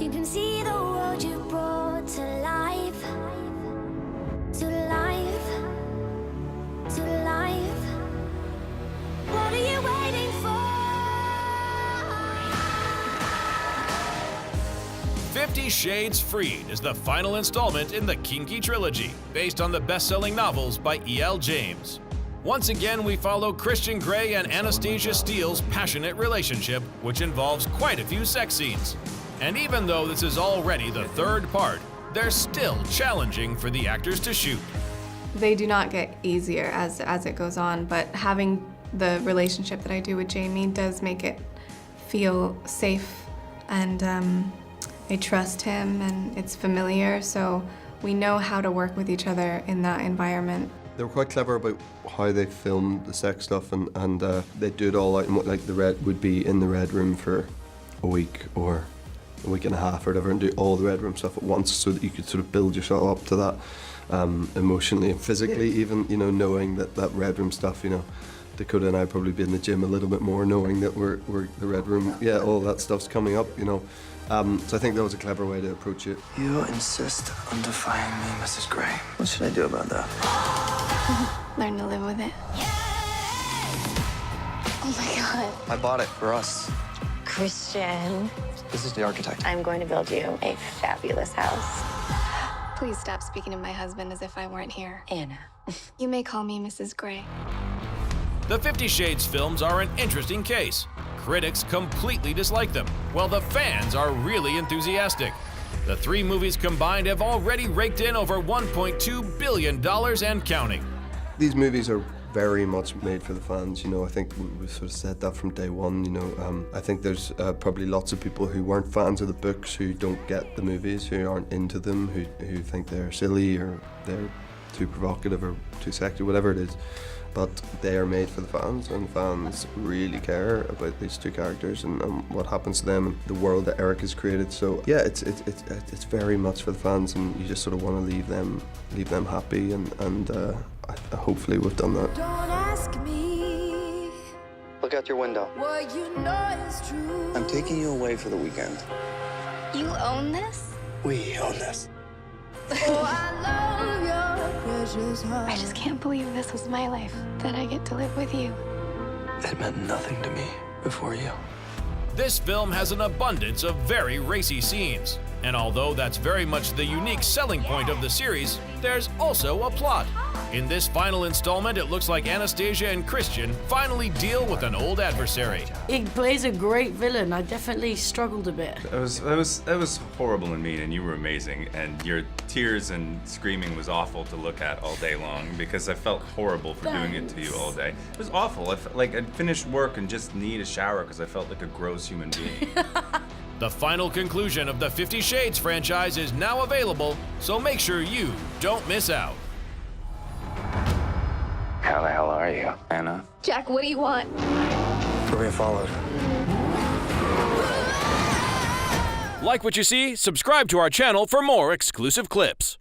You can see the world you brought to life. To life. To life. What are you waiting for? 50 Shades Freed is the final installment in the Kinky trilogy, based on the best-selling novels by E.L. James. Once again, we follow Christian Grey and Anastasia Steele's passionate relationship, which involves quite a few sex scenes. And even though this is already the third part, they're still challenging for the actors to shoot. They do not get easier as it goes on, but having the relationship that I do with Jamie does make it feel safe, and I trust him and it's familiar, so we know how to work with each other in that environment. They were quite clever about how they filmed the sex stuff, and they do it all out in what, like, the red would be in the red room for a week or a week and a half or whatever, and do all the red room stuff at once, so that you could sort of build yourself up to that emotionally and physically, even, you know, knowing that red room stuff, you know, Dakota and I probably be in the gym a little bit more, knowing that we're the red room, yeah, all that stuff's coming up, you know. So I think that was a clever way to approach it. You insist on defying me, Mrs. Gray. What should I do about that? Learn to live with it. Oh my God. I bought it for us. Christian, This is the architect. I'm going to build you a fabulous house. Please stop speaking of my husband as if I weren't here. Anna. You may call me Mrs. Gray. The 50 Shades films are an interesting case. Critics completely dislike them, while the fans are really enthusiastic. The three movies combined have already raked in over $1.2 billion and counting. These movies are very much made for the fans, you know. I think we sort of said that from day one, you know. I think there's probably lots of people who weren't fans of the books, who don't get the movies, who aren't into them, who think they're silly or they're too provocative or too sexy, whatever it is. But they are made for the fans, and fans really care about these two characters and what happens to them and the world that Eric has created. So yeah, it's very much for the fans, and you just sort of want to leave them happy, and hopefully we've done that. Don't ask me Look out your window. what you know is true. I'm taking you away for the weekend. You own this? We own this. Oh, I love your precious heart. I just can't believe this was my life, that I get to live with you. It meant nothing to me before you. This film has an abundance of very racy scenes, and although that's very much the unique selling point of the series, there's also a plot. In this final installment, it looks like Anastasia and Christian finally deal with an old adversary. He plays a great villain. I definitely struggled a bit. It was horrible and mean, and you were amazing. And your tears and screaming was awful to look at all day long, because I felt horrible for doing it to you all day. It was awful. I felt like I'd finished work and just need a shower because I felt like a gross human being. The final conclusion of the 50 Shades franchise is now available, so make sure you don't miss out. How the hell are you, Anna? Jack, what do you want? We're being followed. Like what you see? Subscribe to our channel for more exclusive clips.